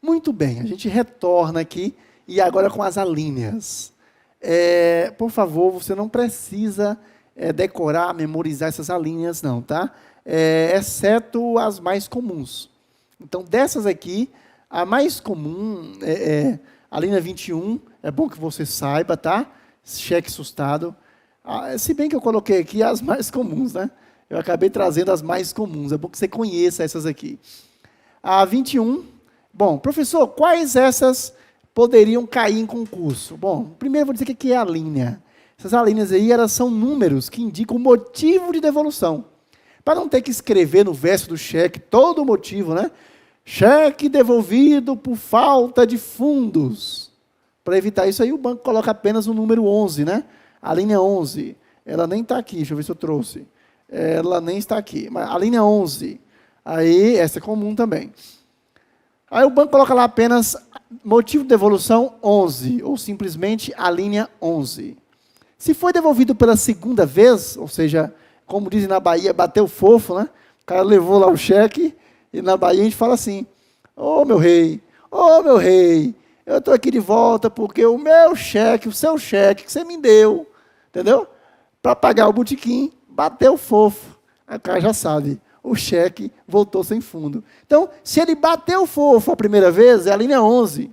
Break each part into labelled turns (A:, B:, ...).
A: Muito bem, a gente retorna aqui e agora com as alíneas. Por favor, você não precisa decorar, memorizar essas alíneas não, tá? Exceto as mais comuns. Então, dessas aqui, a mais comum a linha 21, é bom que você saiba, tá? Cheque assustado. Se bem que eu coloquei aqui as mais comuns, né? Eu acabei trazendo as mais comuns, é bom que você conheça essas aqui. A 21, bom, professor, quais essas poderiam cair em concurso? Bom, primeiro eu vou dizer o que é a linha. Essas alíneas aí, elas são números que indicam o motivo de devolução. Para não ter que escrever no verso do cheque todo o motivo, né? Cheque devolvido por falta de fundos. Para evitar isso aí, o banco coloca apenas o número 11, né? A linha 11. Ela nem está aqui, deixa eu ver se eu trouxe. Ela nem está aqui. Mas a linha 11. Aí, essa é comum também. Aí o banco coloca lá apenas motivo de devolução 11, ou simplesmente a linha 11. Se foi devolvido pela segunda vez, ou seja, como dizem na Bahia, bateu fofo, né? O cara levou lá o cheque, e na Bahia a gente fala assim, ô meu rei, eu estou aqui de volta porque o meu cheque, o seu cheque que você me deu, entendeu? Para pagar o botequim, bateu fofo. Aí o cara já sabe, o cheque voltou sem fundo. Então, se ele bateu fofo a primeira vez, é a linha 11.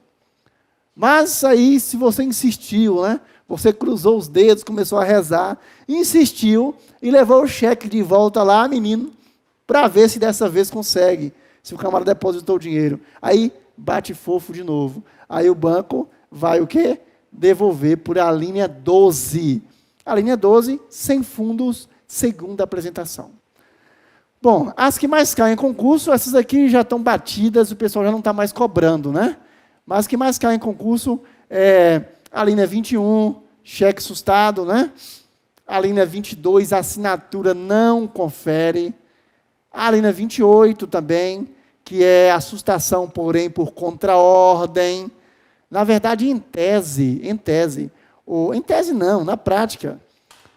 A: Mas aí, se você insistiu, né? Você cruzou os dedos, começou a rezar, insistiu e levou o cheque de volta lá, menino, para ver se dessa vez consegue, se o camarada depositou o dinheiro. Aí, bate fofo de novo. Aí o banco vai o quê? Devolver por a linha 12. A linha 12, sem fundos, segunda apresentação. Bom, as que mais caem em concurso, essas aqui já estão batidas, o pessoal já não está mais cobrando, né? Mas as que mais caem em concurso a linha 21, cheque assustado, né? A linha 22, assinatura não confere. A linha 28 também, que é assustação, porém, por contraordem. Na verdade, em tese não, na prática,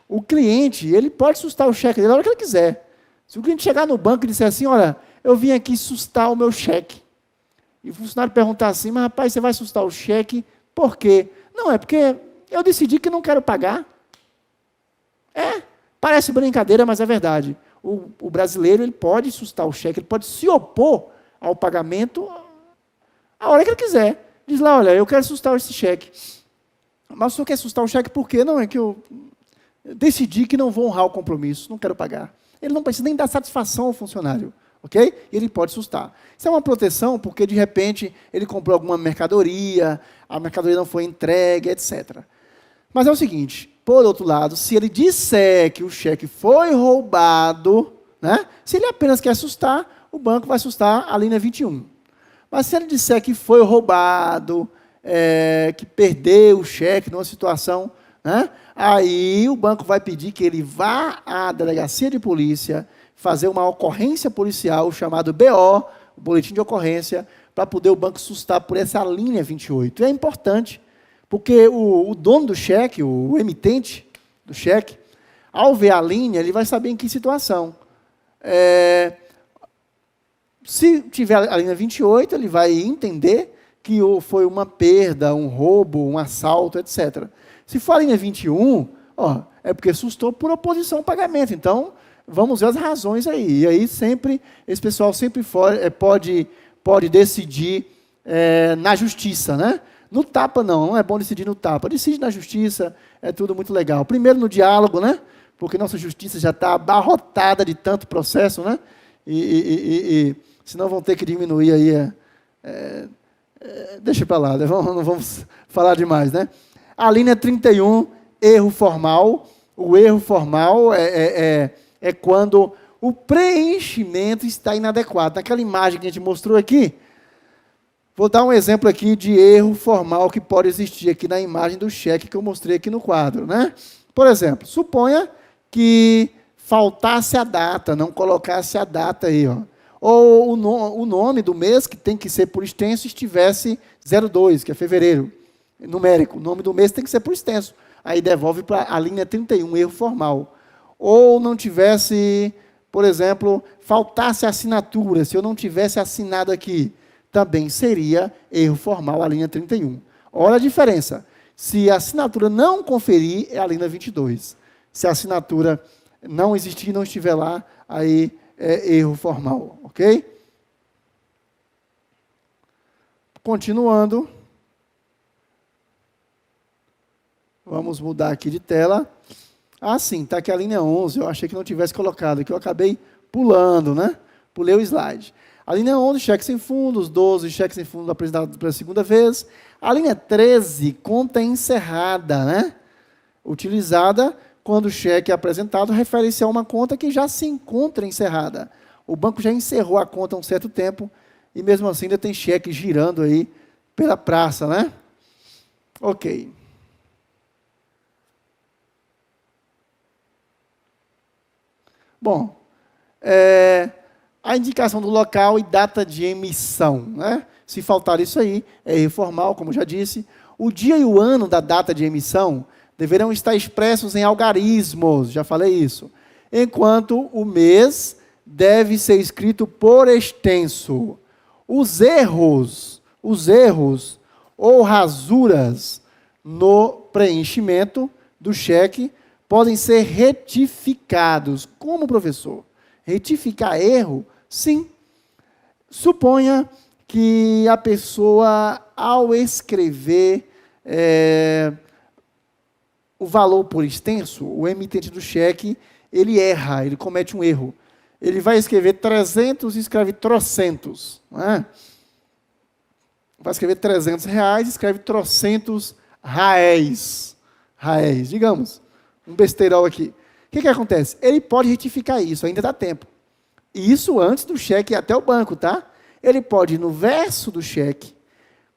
A: o cliente, ele pode sustar o cheque dele na hora que ele quiser. Se o cliente chegar no banco e disser assim, olha, eu vim aqui sustar o meu cheque. E o funcionário perguntar assim, mas rapaz, você vai sustar o cheque, por quê? Não, é porque eu decidi que não quero pagar. Parece brincadeira, mas é verdade. O brasileiro, ele pode sustar o cheque, ele pode se opor ao pagamento a hora que ele quiser. Diz lá, olha, eu quero sustar esse cheque. Mas o senhor quer sustar o cheque por quê? Não, é que eu decidi que não vou honrar o compromisso, não quero pagar. Ele não precisa nem dar satisfação ao funcionário, ok? Ele pode sustar. Isso é uma proteção porque, de repente, ele comprou alguma mercadoria, a mercadoria não foi entregue, etc. Mas é o seguinte, por outro lado, se ele disser que o cheque foi roubado, né? Se ele apenas quer sustar, o banco vai sustar a linha 21. Mas se ele disser que foi roubado, que perdeu o cheque numa situação, né? Aí o banco vai pedir que ele vá à delegacia de polícia, fazer uma ocorrência policial, chamado BO, o boletim de ocorrência, para poder o banco sustar por essa linha 28. E é importante, porque o dono do cheque, o emitente do cheque, ao ver a linha, ele vai saber em que situação. Se tiver a linha 28, ele vai entender que foi uma perda, um roubo, um assalto, etc. Se for a linha 21, é porque sustou por oposição ao pagamento. Então, vamos ver as razões aí. E aí, sempre, esse pessoal sempre pode decidir na justiça, né? No tapa, não é bom decidir no tapa. Decide na justiça, é tudo muito legal. Primeiro no diálogo, né? Porque nossa justiça já está abarrotada de tanto processo, né? E senão vão ter que diminuir aí. Deixa para lá, não vamos falar demais, né? A linha 31, erro formal. O erro formal é quando o preenchimento está inadequado. Naquela imagem que a gente mostrou aqui, vou dar um exemplo aqui de erro formal que pode existir aqui na imagem do cheque que eu mostrei aqui no quadro, né? Por exemplo, suponha que faltasse a data, não colocasse a data aí, ó. Ou o nome do mês, que tem que ser por extenso, estivesse 02, que é fevereiro, numérico. O nome do mês tem que ser por extenso. Aí devolve para a linha 31, erro formal. Ou não tivesse, por exemplo, faltasse a assinatura, se eu não tivesse assinado aqui, também seria erro formal a linha 31. Olha a diferença. Se a assinatura não conferir, é a linha 22. Se a assinatura não existir, não estiver lá, aí é erro formal, ok? Continuando. Vamos mudar aqui de tela. Ah, sim, está aqui a linha 11. Eu achei que não tivesse colocado, que eu acabei pulando, né? Pulei o slide. A linha 11, cheque sem fundos. 12, cheque sem fundos apresentado pela segunda vez. A linha 13, conta encerrada, né? Utilizada quando o cheque é apresentado, refere-se a uma conta que já se encontra encerrada. O banco já encerrou a conta há um certo tempo e mesmo assim ainda tem cheque girando aí pela praça, né? Ok. Bom, a indicação do local e data de emissão, né? Se faltar isso aí, é erro formal, como já disse. O dia e o ano da data de emissão deverão estar expressos em algarismos, já falei isso. Enquanto o mês deve ser escrito por extenso. Os erros ou rasuras no preenchimento do cheque podem ser retificados. Como, professor? Retificar erro? Sim. Suponha que a pessoa, ao escrever o valor por extenso, o emitente do cheque, ele erra, ele comete um erro. Ele vai escrever 300 e escreve trocentos. Não é? Vai escrever 300 reais e escreve trocentos réis. Réis, digamos. Um besteirol aqui. O que acontece? Ele pode retificar isso, ainda dá tempo. E isso antes do cheque ir até o banco, tá? Ele pode, no verso do cheque,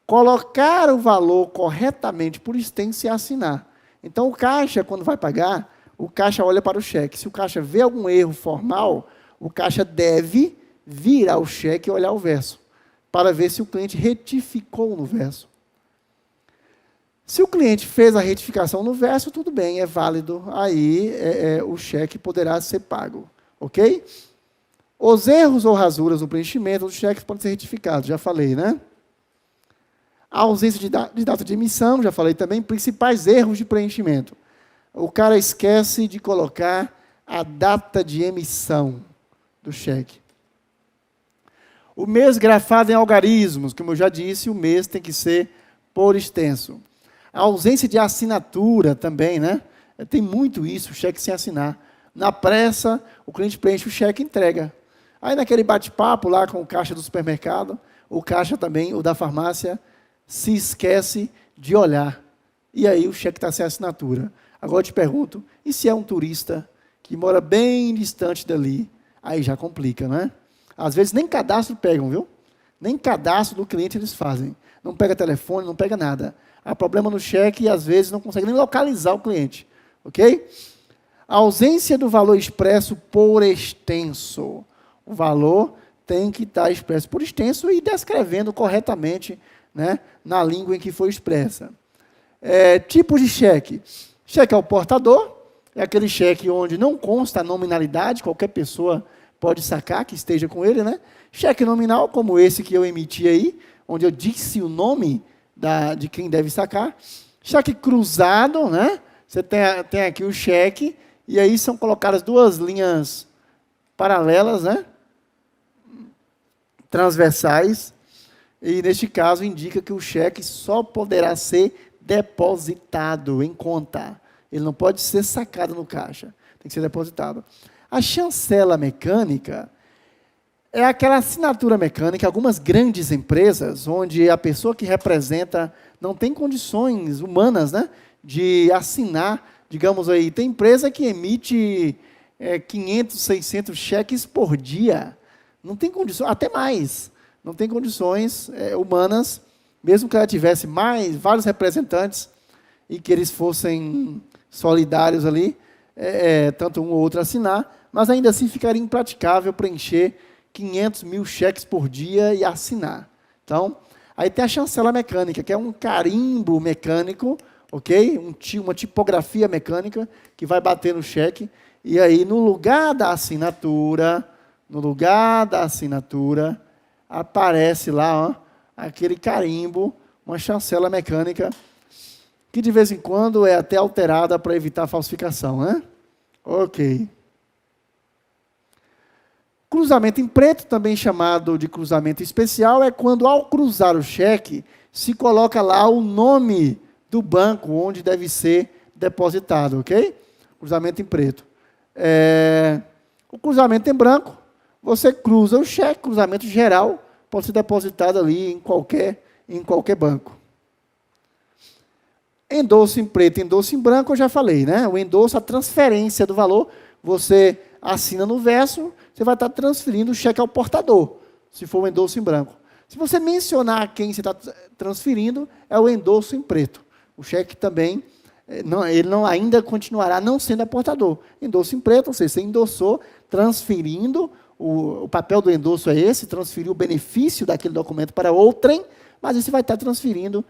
A: colocar o valor corretamente por extenso e assinar. Então, o caixa, quando vai pagar, o caixa olha para o cheque. Se o caixa vê algum erro formal, o caixa deve virar o cheque e olhar o verso, para ver se o cliente retificou no verso. Se o cliente fez a retificação no verso, tudo bem, é válido, aí o cheque poderá ser pago, ok? Os erros ou rasuras no preenchimento dos cheques podem ser retificados, já falei, né? A ausência de data de emissão, já falei também, principais erros de preenchimento. O cara esquece de colocar a data de emissão do cheque. O mês grafado em algarismos, como eu já disse, o mês tem que ser por extenso. A ausência de assinatura também, né? Tem muito isso, o cheque sem assinar. Na pressa, o cliente preenche o cheque e entrega. Aí naquele bate-papo lá com o caixa do supermercado, o caixa também, o da farmácia, se esquece de olhar. E aí o cheque está sem assinatura. Agora eu te pergunto, e se é um turista que mora bem distante dali? Aí já complica, né? Às vezes nem cadastro pegam, viu? Nem cadastro do cliente eles fazem. Não pega telefone, não pega nada. Há problema no cheque e às vezes não consegue nem localizar o cliente. Ok? A ausência do valor expresso por extenso. O valor tem que estar expresso por extenso e descrevendo corretamente, né, na língua em que foi expressa. Tipos de cheque. Cheque ao portador, é aquele cheque onde não consta a nominalidade, qualquer pessoa pode sacar que esteja com ele, né? Cheque nominal, como esse que eu emiti aí, onde eu disse o nome de quem deve sacar. Cheque cruzado, né? Você tem aqui o cheque, e aí são colocadas duas linhas paralelas, né? Transversais, e neste caso indica que o cheque só poderá ser depositado em conta. Ele não pode ser sacado no caixa, tem que ser depositado. A chancela mecânica é aquela assinatura mecânica, algumas grandes empresas, onde a pessoa que representa não tem condições humanas, né, de assinar, digamos aí, tem empresa que emite 500, 600 cheques por dia, não tem condições, até mais, não tem condições humanas, mesmo que ela tivesse vários representantes e que eles fossem solidários ali, tanto um ou outro assinar, mas ainda assim ficaria impraticável preencher 500 mil cheques por dia e assinar. Então, aí tem a chancela mecânica, que é um carimbo mecânico, ok? Uma tipografia mecânica que vai bater no cheque, e aí no lugar da assinatura, aparece lá, ó, aquele carimbo, uma chancela mecânica, que de vez em quando é até alterada para evitar falsificação, né? Ok. Cruzamento em preto, também chamado de cruzamento especial, é quando ao cruzar o cheque, se coloca lá o nome do banco onde deve ser depositado, ok? Cruzamento em preto. O cruzamento em branco, você cruza o cheque, cruzamento geral, pode ser depositado ali em qualquer banco. Endosso em preto e endosso em branco, eu já falei, né? O endosso, a transferência do valor, você assina no verso, você vai estar transferindo o cheque ao portador, se for o endosso em branco. Se você mencionar a quem você está transferindo, é o endosso em preto. O cheque também, ele não ainda continuará não sendo portador. Endosso em preto, ou seja, você endossou, transferindo, o papel do endosso é esse, transferir o benefício daquele documento para outrem, mas você vai estar transferindo,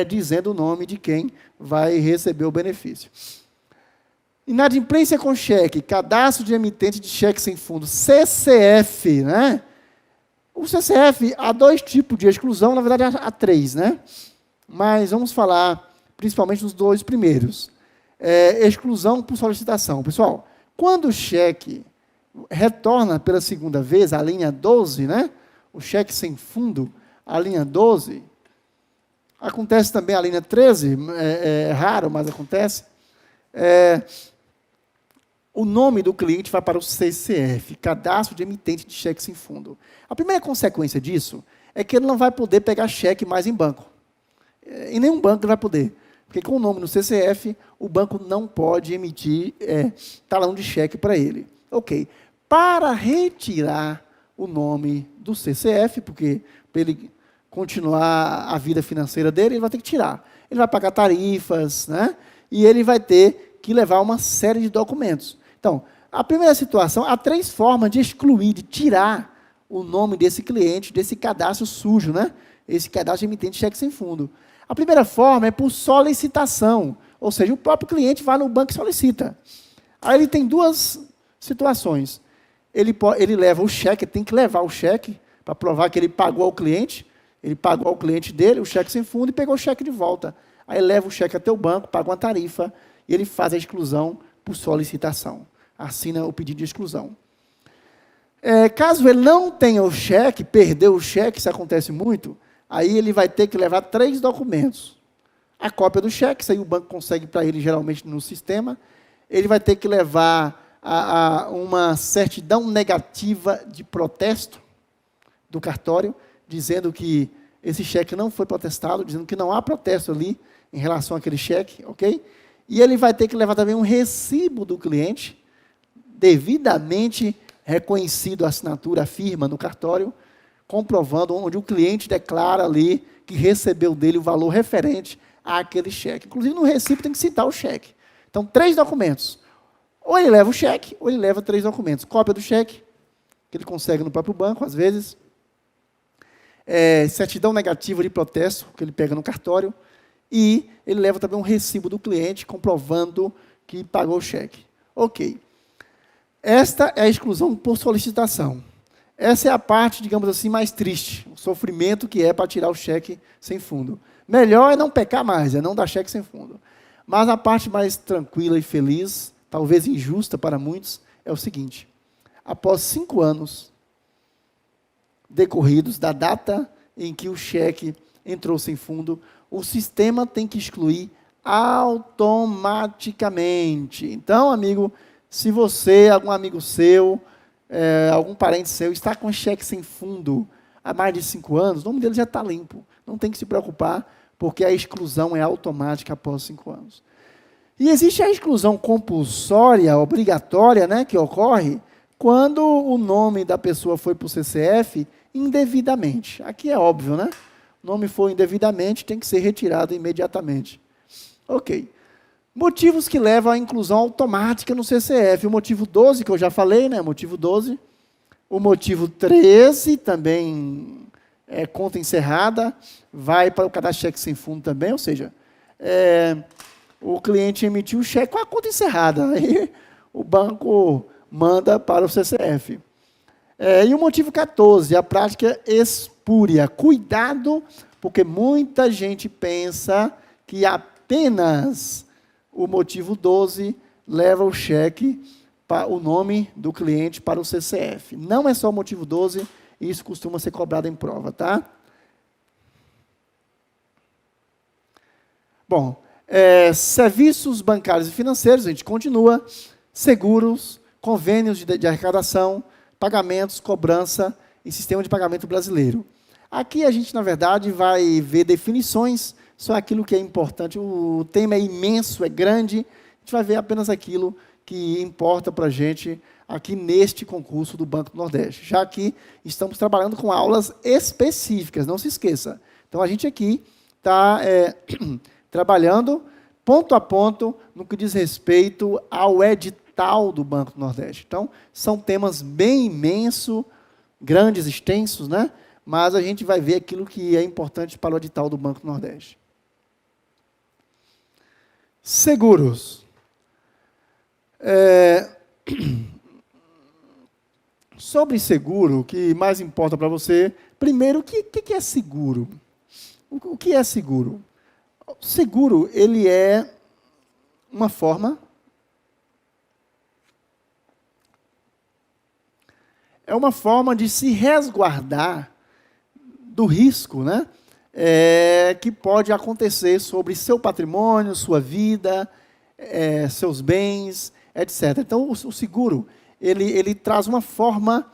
A: dizendo o nome de quem vai receber o benefício. Inadimplência com cheque, cadastro de emitente de cheque sem fundo, CCF, né? O CCF, há 2 tipos de exclusão, na verdade há 3, né? Mas vamos falar principalmente dos 2 primeiros. Exclusão por solicitação. Pessoal, quando o cheque retorna pela segunda vez, a linha 12, né? O cheque sem fundo, a linha 12, acontece também a linha 13, é raro, mas acontece. O nome do cliente vai para o CCF, Cadastro de Emitente de Cheque Sem Fundo. A primeira consequência disso é que ele não vai poder pegar cheque mais em banco. Em nenhum banco ele vai poder. Porque com o nome no CCF, o banco não pode emitir talão de cheque para ele. Ok. Para retirar o nome do CCF, porque para ele continuar a vida financeira dele, ele vai ter que tirar. Ele vai pagar tarifas, né? E ele vai ter que levar uma série de documentos. Então, a primeira situação, há 3 formas de excluir, de tirar o nome desse cliente, desse cadastro sujo, né? Esse cadastro de emitente de cheque sem fundo. A primeira forma é por solicitação, ou seja, o próprio cliente vai no banco e solicita. Aí ele tem 2 situações. Ele leva o cheque, tem que levar o cheque para provar que ele pagou ao cliente, ele pagou ao cliente dele o cheque sem fundo e pegou o cheque de volta. Aí ele leva o cheque até o banco, paga uma tarifa e ele faz a exclusão por solicitação. Assina o pedido de exclusão. Caso ele não tenha o cheque, perdeu o cheque, isso acontece muito, aí ele vai ter que levar 3 documentos. A cópia do cheque, isso aí o banco consegue para ele geralmente no sistema. Ele vai ter que levar uma certidão negativa de protesto do cartório, dizendo que esse cheque não foi protestado, dizendo que não há protesto ali em relação àquele cheque, ok? E ele vai ter que levar também um recibo do cliente, devidamente reconhecido a assinatura, a firma no cartório, comprovando onde o cliente declara ali que recebeu dele o valor referente àquele cheque. Inclusive, no recibo tem que citar o cheque. Então, 3 documentos. Ou ele leva o cheque, ou ele leva 3 documentos. Cópia do cheque, que ele consegue no próprio banco, às vezes. Certidão negativa de protesto, que ele pega no cartório. E ele leva também um recibo do cliente, comprovando que pagou o cheque. Ok. Esta é a exclusão por solicitação. Essa é a parte, digamos assim, mais triste, o sofrimento que é para tirar o cheque sem fundo. Melhor é não pecar mais, é não dar cheque sem fundo. Mas a parte mais tranquila e feliz, talvez injusta para muitos, é o seguinte: após 5 anos decorridos da data em que o cheque entrou sem fundo, o sistema tem que excluir automaticamente. Então, amigo, se você, algum amigo seu, algum parente seu, está com cheque sem fundo há mais de 5 anos, o nome dele já está limpo. Não tem que se preocupar, porque a exclusão é automática após 5 anos. E existe a exclusão compulsória, obrigatória, né, que ocorre quando o nome da pessoa foi para o CCF indevidamente. Aqui é óbvio, né? O nome foi indevidamente, tem que ser retirado imediatamente. Ok. Motivos que levam à inclusão automática no CCF. O motivo 12, que eu já falei, né? Motivo 12. O motivo 13, também conta encerrada, vai para o cadastro de cheque sem fundo também, ou seja, o cliente emitiu o cheque com a conta encerrada. Aí o banco manda para o CCF. E o motivo 14, a prática espúria. Cuidado, porque muita gente pensa que apenas o motivo 12 leva o cheque, o nome do cliente para o CCF. Não é só o motivo 12, e isso costuma ser cobrado em prova, tá? Bom, serviços bancários e financeiros, a gente continua, seguros, convênios de arrecadação, pagamentos, cobrança e sistema de pagamento brasileiro. Aqui a gente, na verdade, vai ver definições, só aquilo que é importante. O tema é imenso, é grande, a gente vai ver apenas aquilo que importa para a gente aqui neste concurso do Banco do Nordeste, já que estamos trabalhando com aulas específicas, não se esqueça. Então, a gente aqui está trabalhando ponto a ponto no que diz respeito ao edital do Banco do Nordeste. Então, são temas bem imensos, grandes, extensos, né? Mas a gente vai ver aquilo que é importante para o edital do Banco do Nordeste. Seguros. Sobre seguro, o que mais importa para você, primeiro, o que é seguro? O que é seguro? Seguro, ele é uma forma... É uma forma de se resguardar do risco, né? Que pode acontecer sobre seu patrimônio, sua vida, seus bens, etc. Então, o seguro, ele traz uma forma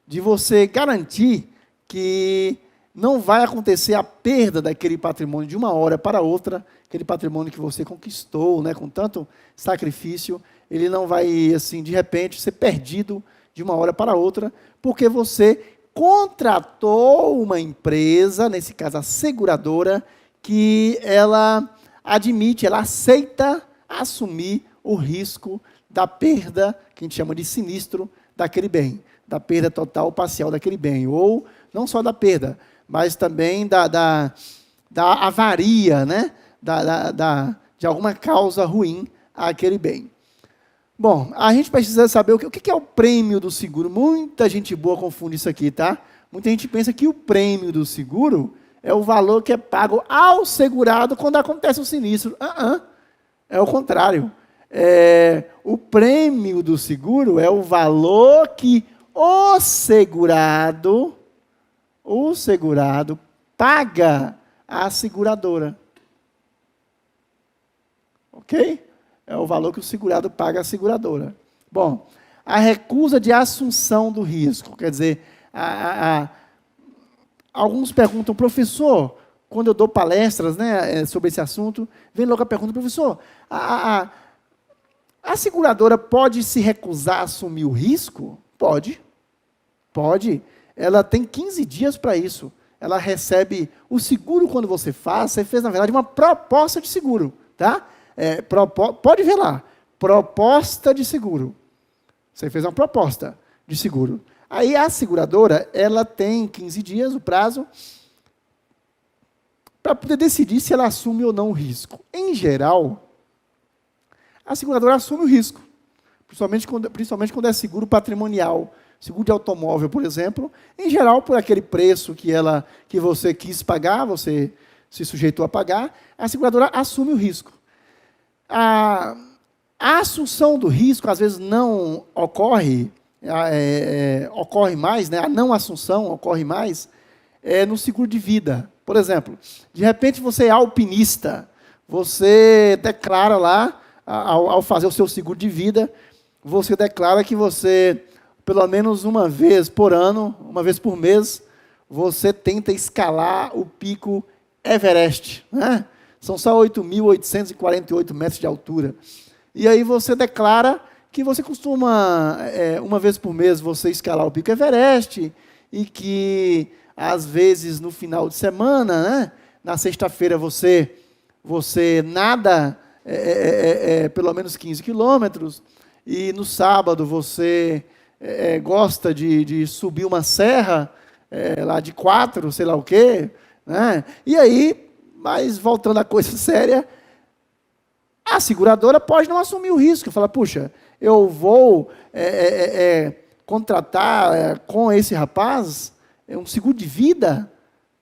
A: de você garantir que não vai acontecer a perda daquele patrimônio de uma hora para outra, aquele patrimônio que você conquistou, né, com tanto sacrifício, ele não vai, assim, de repente, ser perdido de uma hora para outra, porque você contratou uma empresa, nesse caso a seguradora, que ela admite, ela aceita assumir o risco da perda, que a gente chama de sinistro, daquele bem, da perda total ou parcial daquele bem, ou não só da perda, mas também da avaria, né? De alguma causa ruim àquele bem. Bom, a gente precisa saber o que é o prêmio do seguro. Muita gente boa confunde isso aqui, tá? Muita gente pensa que o prêmio do seguro é o valor que é pago ao segurado quando acontece um sinistro. É o contrário. O prêmio do seguro é o valor que o segurado paga à seguradora. Ok? É o valor que o segurado paga à seguradora. Bom, a recusa de assunção do risco. Quer dizer, alguns perguntam, professor, quando eu dou palestras, né, sobre esse assunto, vem logo a pergunta, professor, a seguradora pode se recusar a assumir o risco? Pode. Pode. Ela tem 15 dias para isso. Ela recebe o seguro quando você faz. Você fez, na verdade, uma proposta de seguro. Tá? Pode ver lá. Proposta de seguro. Você fez uma proposta de seguro. Aí a seguradora, ela tem 15 dias, o prazo, para poder decidir se ela assume ou não o risco. Em geral, a seguradora assume o risco. Principalmente quando é seguro patrimonial. Seguro de automóvel, por exemplo, em geral, por aquele preço que você quis pagar, você se sujeitou a pagar, a seguradora assume o risco. A assunção do risco, às vezes, não ocorre, ocorre mais, né? A não assunção ocorre mais no seguro de vida. Por exemplo, de repente você é alpinista, você declara lá, ao fazer o seu seguro de vida, você declara que você... pelo menos uma vez por ano, uma vez por mês, você tenta escalar o pico Everest. Né? São só 8.848 metros de altura. E aí você declara que você costuma, uma vez por mês, você escalar o pico Everest, e que, às vezes, no final de semana, né, na sexta-feira, você nada pelo menos 15 quilômetros, e no sábado você... gosta de subir uma serra, lá de 4, sei lá o quê, né? E aí, mas voltando à coisa séria, a seguradora pode não assumir o risco, falar, puxa, eu vou contratar com esse rapaz um seguro de vida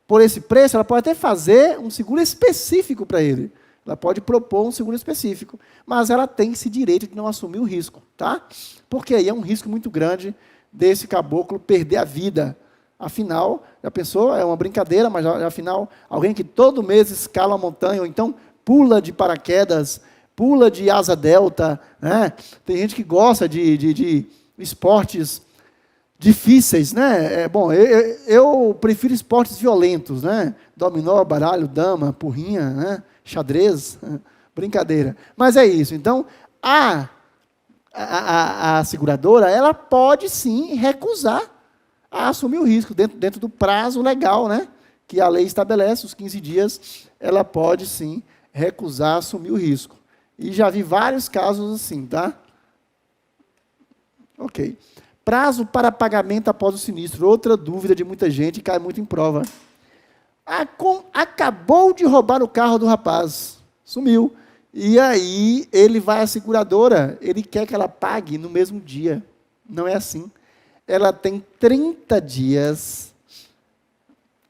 A: por esse preço, ela pode até fazer um seguro específico para ele. Ela pode propor um seguro específico, mas ela tem esse direito de não assumir o risco, tá? Porque aí é um risco muito grande desse caboclo perder a vida. Afinal, a pessoa é uma brincadeira, mas afinal, alguém que todo mês escala a montanha, ou então pula de paraquedas, pula de asa delta, né? Tem gente que gosta de esportes difíceis, né? Bom, eu prefiro esportes violentos, né? Dominó, baralho, dama, porrinha, né? Xadrez, brincadeira. Mas é isso. Então, a seguradora, ela pode sim recusar a assumir o risco dentro do prazo legal, né? Que a lei estabelece, os 15 dias, ela pode sim recusar assumir o risco. E já vi vários casos assim, tá? Ok. Prazo para pagamento após o sinistro. Outra dúvida de muita gente, cai muito em prova. Acabou de roubar o carro do rapaz. Sumiu. E aí, ele vai à seguradora, ele quer que ela pague no mesmo dia. Não é assim. Ela tem 30 dias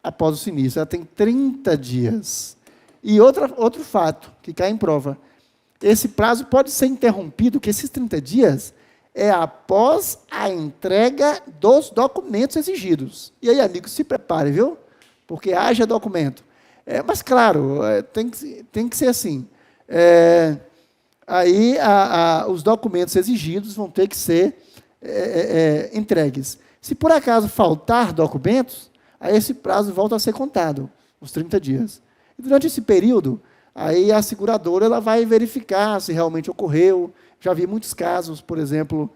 A: após o sinistro. Ela tem 30 dias. E outro fato que cai em prova. Esse prazo pode ser interrompido, que esses 30 dias é após a entrega dos documentos exigidos. E aí, amigo, se prepare, viu? Porque haja documento. Mas, claro, tem que ser assim. Aí, os documentos exigidos vão ter que ser entregues. Se, por acaso, faltar documentos, aí esse prazo volta a ser contado, os 30 dias. E, durante esse período, aí a seguradora ela vai verificar se realmente ocorreu. Já vi muitos casos, por exemplo,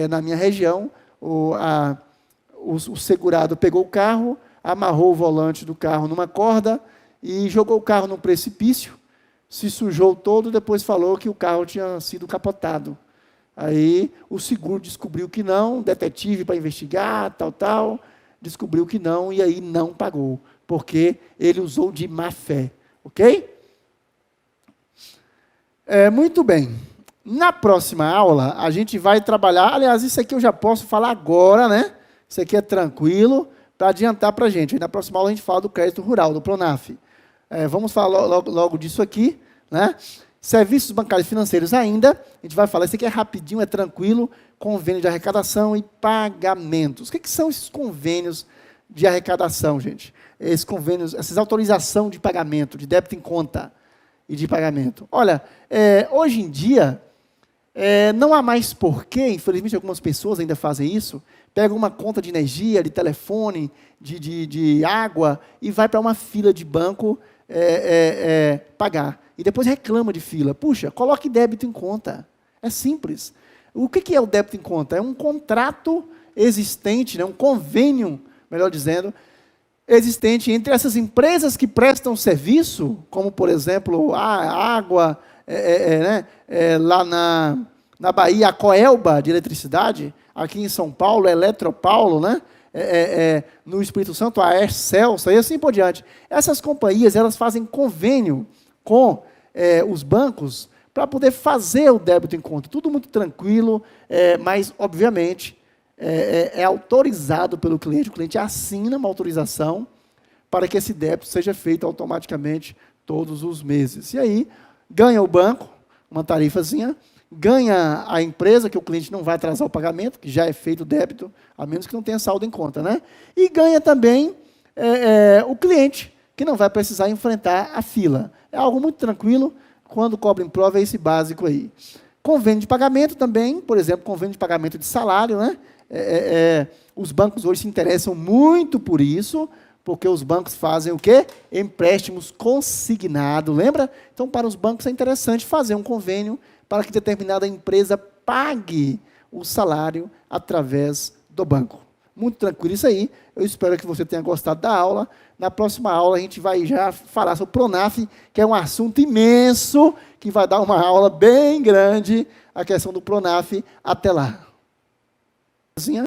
A: na minha região, o segurado pegou o carro, amarrou o volante do carro numa corda e jogou o carro num precipício, se sujou todo, depois falou que o carro tinha sido capotado. Aí o seguro descobriu que não, detetive para investigar, tal, descobriu que não, e aí não pagou, porque ele usou de má fé. Ok? Muito bem. Na próxima aula, a gente vai trabalhar, aliás, isso aqui eu já posso falar agora, né? Isso aqui é tranquilo, para adiantar para a gente. Aí, na próxima aula a gente fala do crédito rural, do Pronaf. Vamos falar logo disso aqui, né? Serviços bancários e financeiros ainda, a gente vai falar, isso aqui é rapidinho, é tranquilo, convênio de arrecadação e pagamentos. O que são esses convênios de arrecadação, gente? Esses convênios, essas autorização de pagamento, de débito em conta e de pagamento. Olha, hoje em dia, não há mais porquê, infelizmente algumas pessoas ainda fazem isso, pegam uma conta de energia, de telefone, de água, e vai para uma fila de banco pagar. E depois reclama de fila. Puxa, coloque débito em conta. É simples. O que é o débito em conta? É um contrato existente, né, um convênio, melhor dizendo, existente entre essas empresas que prestam serviço, como, por exemplo, a água, lá na Bahia, a Coelba de eletricidade, aqui em São Paulo, a Eletropaulo, né? No Espírito Santo, a Ercelsa, e assim por diante. Essas companhias, elas fazem convênio com os bancos para poder fazer o débito em conta. Tudo muito tranquilo, mas, obviamente, é autorizado pelo cliente. O cliente assina uma autorização para que esse débito seja feito automaticamente todos os meses. E aí, ganha o banco, uma tarifazinha, ganha a empresa, que o cliente não vai atrasar o pagamento, que já é feito o débito, a menos que não tenha saldo em conta, né? E ganha também o cliente, que não vai precisar enfrentar a fila. É algo muito tranquilo, quando cobra em prova é esse básico aí. Convênio de pagamento também, por exemplo, convênio de pagamento de salário, né? Os bancos hoje se interessam muito por isso, porque os bancos fazem o quê? Empréstimos consignados, lembra? Então, para os bancos é interessante fazer um convênio para que determinada empresa pague o salário através do banco. Muito tranquilo isso aí. Eu espero que você tenha gostado da aula. Na próxima aula, a gente vai já falar sobre o Pronaf, que é um assunto imenso, que vai dar uma aula bem grande, a questão do Pronaf. Até lá.